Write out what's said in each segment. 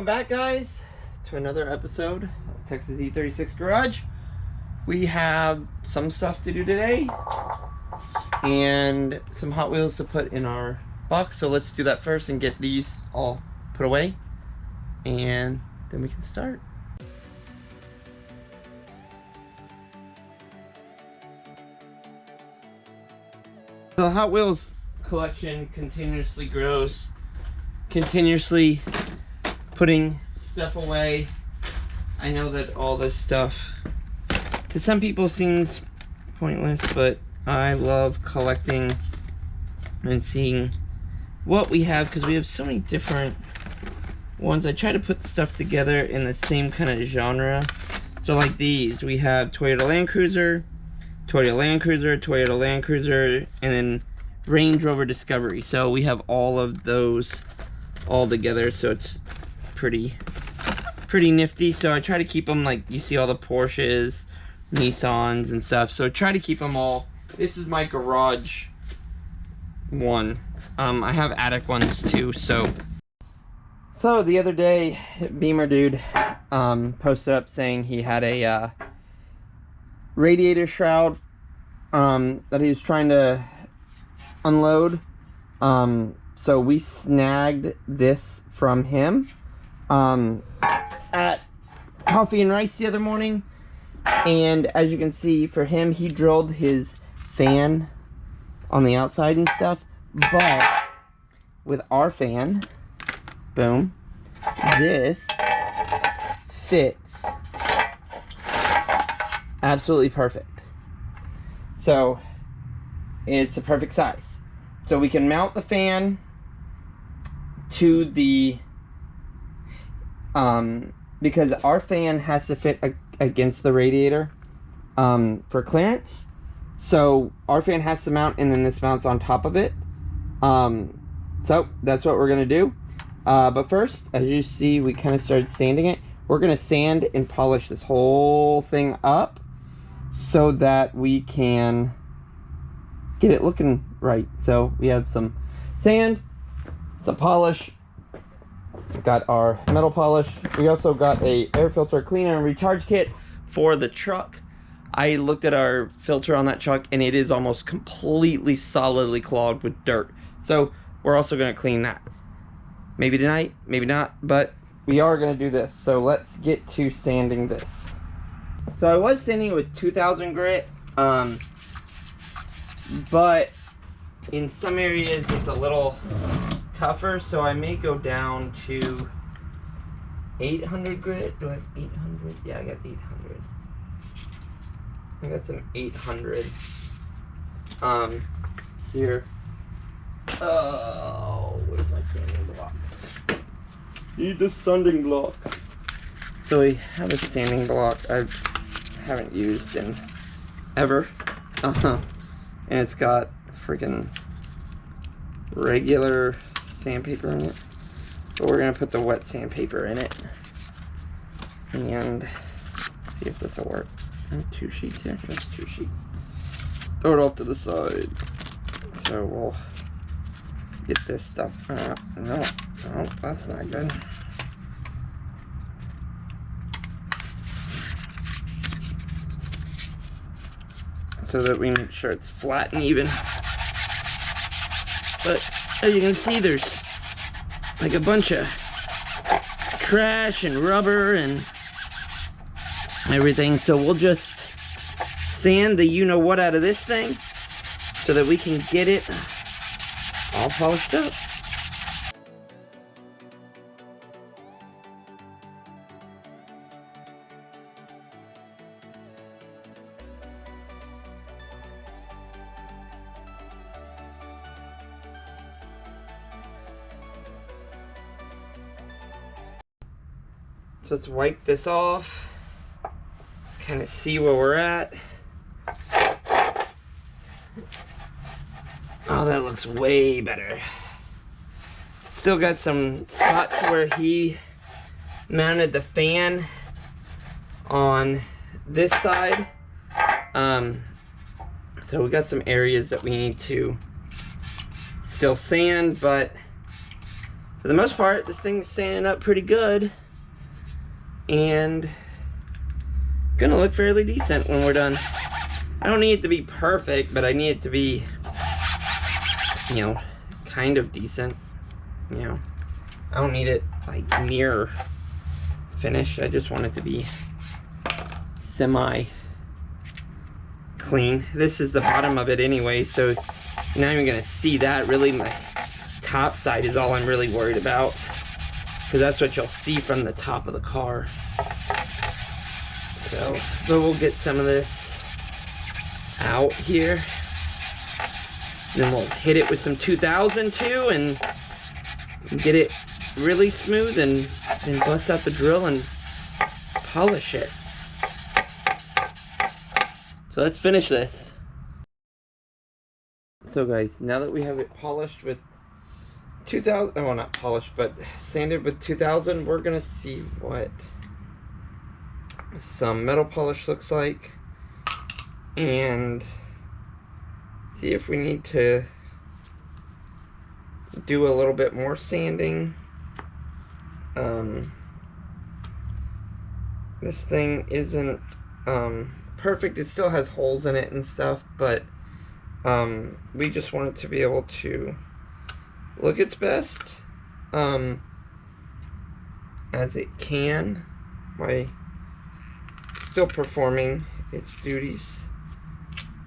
Welcome back, guys, to another episode of Texas E36 Garage. We have some stuff to do today and some Hot Wheels to put in our box, so let's do that first and get these all put away, and then we can start. The Hot Wheels collection continuously grows, continuously putting stuff away. I know that all this stuff to some people seems pointless, but I love collecting and seeing what we have because we have so many different ones. I try to put stuff together in the same kind of genre. So like these, we have Toyota Land Cruiser, Toyota Land Cruiser, Toyota Land Cruiser, and then Range Rover Discovery. So we have all of those all together, so it's pretty nifty. So I try to keep them, like you see all the Porsches, Nissans and stuff, so I try to keep them all. This is my garage one. I have attic ones too. So the other day, Beamer dude posted up saying he had a radiator shroud that he was trying to unload. So we snagged this from him at Coffee and Rice the other morning, and as you can see, for him, he drilled his fan on the outside and stuff, but with our fan, boom, this fits absolutely perfect. So it's a perfect size. So we can mount the fan to the because our fan has to fit against the radiator for clearance. So our fan has to mount, and then this mounts on top of it. So that's what we're gonna do. But first, as you see, we kind of started sanding it. We're gonna sand and polish this whole thing up so that we can get it looking right. So we have some sand, some polish. Got our metal polish. We also got a air filter cleaner and recharge kit for the truck. I looked at our filter on that truck and it is almost completely solidly clogged with dirt. So we're also going to clean that. Maybe tonight, maybe not, but we are going to do this. So let's get to sanding this. So I was sanding it with 2000 grit, but in some areas it's a little tougher, so I may go down to 800 grit. Do I have 800? Yeah, I got 800. I got some 800 here. Oh, where's my sanding block? Need the sanding block. So we have a sanding block I haven't used in ever, and it's got freaking regular sandpaper in it, but we're gonna put the wet sandpaper in it and see if this will work. Two sheets here. There's two sheets. Throw it off to the side. So we'll get this stuff. No, that's not good. So that we make sure it's flat and even. But as you can see, there's like a bunch of trash and rubber and everything. So we'll just sand the you-know-what out of this thing so that we can get it all polished up. So let's wipe this off, kind of see where we're at. Oh, that looks way better. Still got some spots where he mounted the fan on this side. So we got some areas that we need to still sand, but for the most part, this thing's sanding up pretty good. And gonna look fairly decent when we're done. I don't need it to be perfect, but I need it to be, you know, kind of decent. You know, I don't need it like near finish. I just want it to be semi clean. This is the bottom of it anyway, so you're not even gonna see that. Really, my top side is all I'm really worried about, because that's what you'll see from the top of the car. So, but we'll get some of this out here. Then we'll hit it with some 2000 too and get it really smooth, and then bust out the drill and polish it. So let's finish this. So guys, now that we have it polished with 2000, well not polished, but sanded with 2000, we're gonna see what some metal polish looks like and see if we need to do a little bit more sanding. This thing isn't perfect. It still has holes in it and stuff, but we just want it to be able to look its best as it can, by still performing its duties.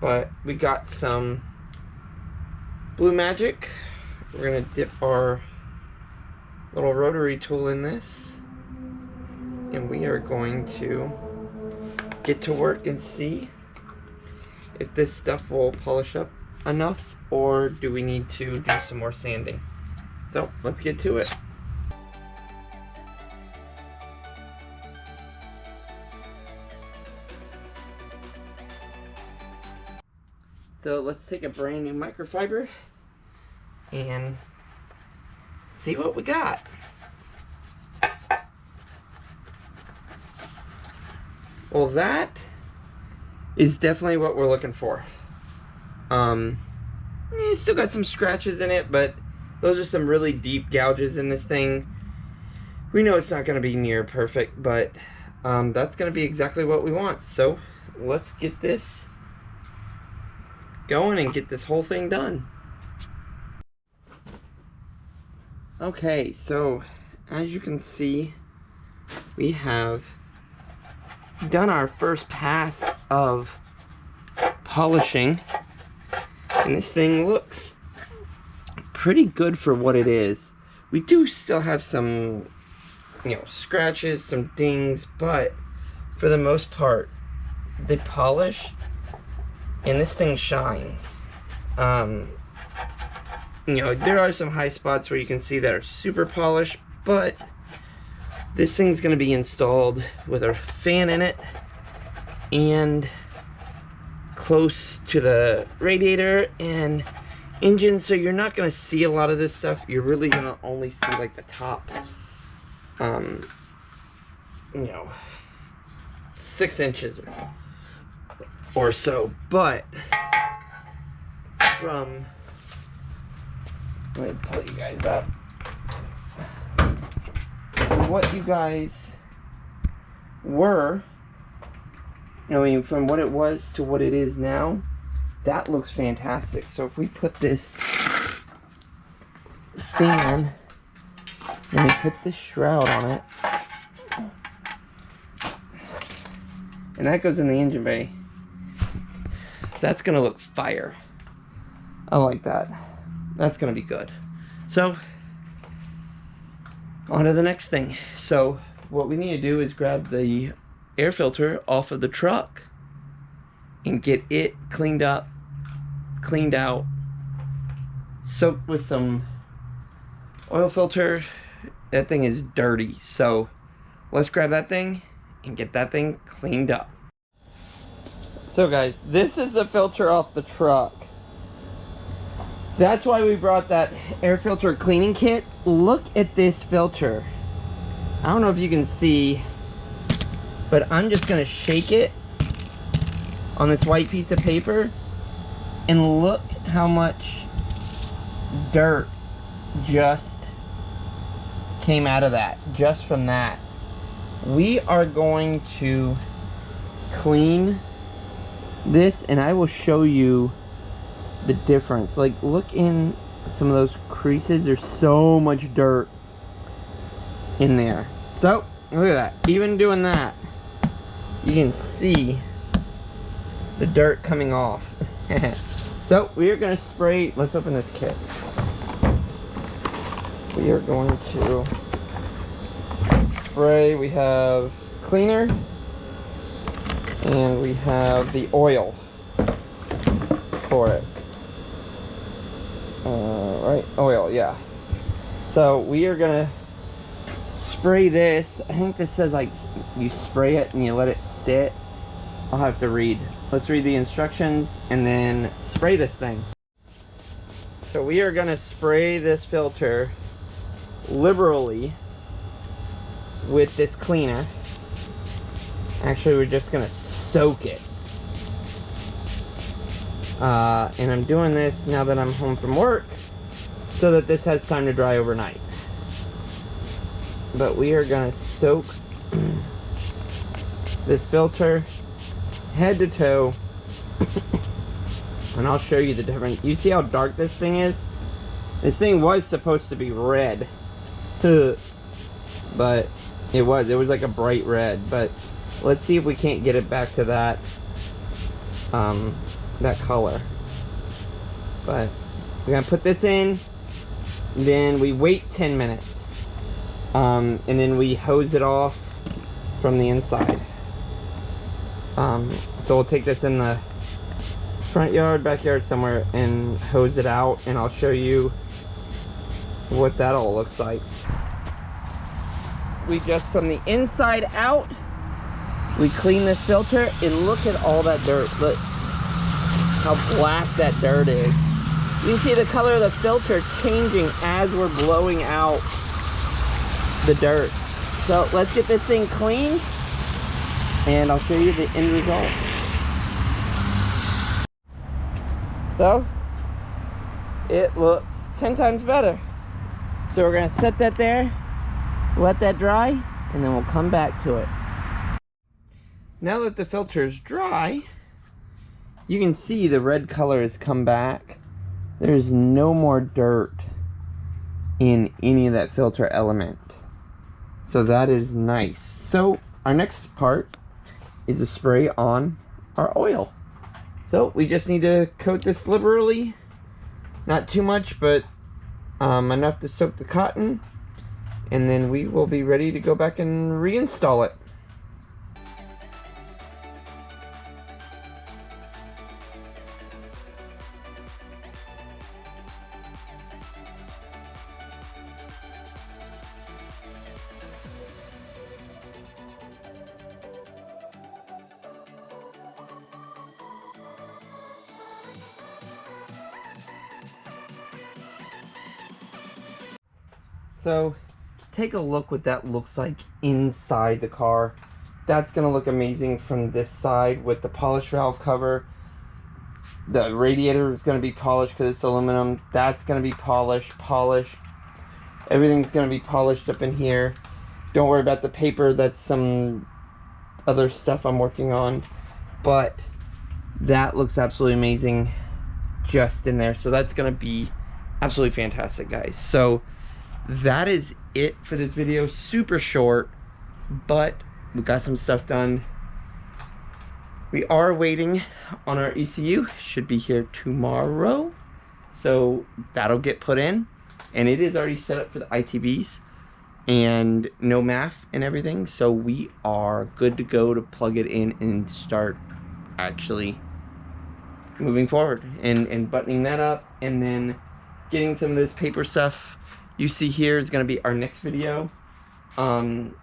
But we got some Blue Magic. We're gonna dip our little rotary tool in this, and we are going to get to work and see if this stuff will polish up enough, or do we need to do some more sanding. So let's get to it. So let's take a brand new microfiber and see what we got. Well, that is definitely what we're looking for. It's still got some scratches in it, but those are some really deep gouges in this thing. We know it's not going to be near perfect, but that's going to be exactly what we want. So let's get this going and get this whole thing done. Okay, so as you can see, we have done our first pass of polishing, and this thing looks pretty good for what it is. We do still have some, you know, scratches, some dings, but for the most part, the polish and this thing shines. You know, there are some high spots where you can see that are super polished, but this thing's gonna be installed with a fan in it and close to the radiator and engine, so you're not gonna see a lot of this stuff. You're really gonna only see like the top, you know, 6 inches or so. But from, let me pull you guys up. From what you guys were, I mean, from what it was to what it is now, that looks fantastic. So if we put this fan, and we put this shroud on it, and that goes in the engine bay, that's gonna look fire. I like that. That's gonna be good. So on to the next thing. So what we need to do is grab the air filter off of the truck and get it cleaned up, cleaned out, soaked with some oil filter. That thing is dirty, so let's grab that thing and get that thing cleaned up. So guys, this is the filter off the truck. That's why we brought that air filter cleaning kit. Look at this filter. I don't know if you can see, but I'm just gonna shake it on this white piece of paper, and look how much dirt just came out of that, just from that. We are going to clean this, and I will show you the difference. Like, look in some of those creases. There's so much dirt in there. So, look at that. Even doing that, you can see the dirt coming off. So, we are going to spray. Let's open this kit. We are going to spray. We have cleaner, and we have the oil for it. Right, oil, yeah. So we are gonna spray this. I think this says like you spray it and you let it sit. I'll have to read. Let's read the instructions and then spray this thing. So we are gonna spray this filter liberally with this cleaner. Actually, we're just gonna soak it. And I'm doing this now that I'm home from work so that this has time to dry overnight. But we are gonna soak this filter head to toe. And I'll show you the difference. You see how dark this thing is? This thing was supposed to be red. But it was like a bright red. But let's see if we can't get it back to that that color. But we're gonna put this in, then we wait 10 minutes, and then we hose it off from the inside. So we'll take this in the front yard, backyard somewhere, and hose it out, and I'll show you what that all looks like. We just, from the inside out, we clean this filter, and look at all that dirt. Look how black that dirt is. You can see the color of the filter changing as we're blowing out the dirt. So let's get this thing clean, and I'll show you the end result. So it looks 10 times better. So we're gonna set that there, let that dry, and then we'll come back to it. Now that the filter is dry, you can see the red color has come back. There's no more dirt in any of that filter element. So that is nice. So our next part is to spray on our oil. So we just need to coat this liberally. Not too much, but enough to soak the cotton. And then we will be ready to go back and reinstall it. So take a look what that looks like inside the car. That's gonna look amazing from this side with the polished valve cover. The radiator is gonna be polished because it's aluminum. That's gonna be polished. Everything's gonna be polished up in here. Don't worry about the paper. That's some other stuff I'm working on. But that looks absolutely amazing just in there. So that's gonna be absolutely fantastic, guys. So that is it for this video. Super short, but we got some stuff done. We are waiting on our ECU. Should be here tomorrow, so that'll get put in, and it is already set up for the ITBs and no MAF and everything, so we are good to go to plug it in and start actually moving forward and buttoning that up, and then getting some of this paper stuff you see here is going to be our next video, and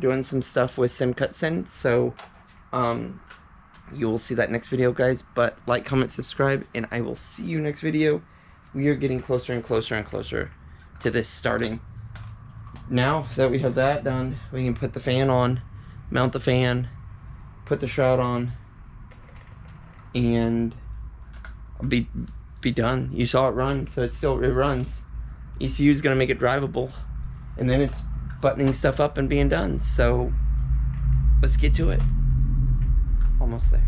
doing some stuff with SimCutSim. So you'll see that next video, guys. But like, comment, subscribe, and I will see you next video. We are getting closer and closer and closer to this starting. Now that we have that done, we can put the fan on, mount the fan, put the shroud on, and be done. You saw it run, so it runs. ECU is going to make it drivable, and then it's buttoning stuff up and being done. So let's get to it. Almost there.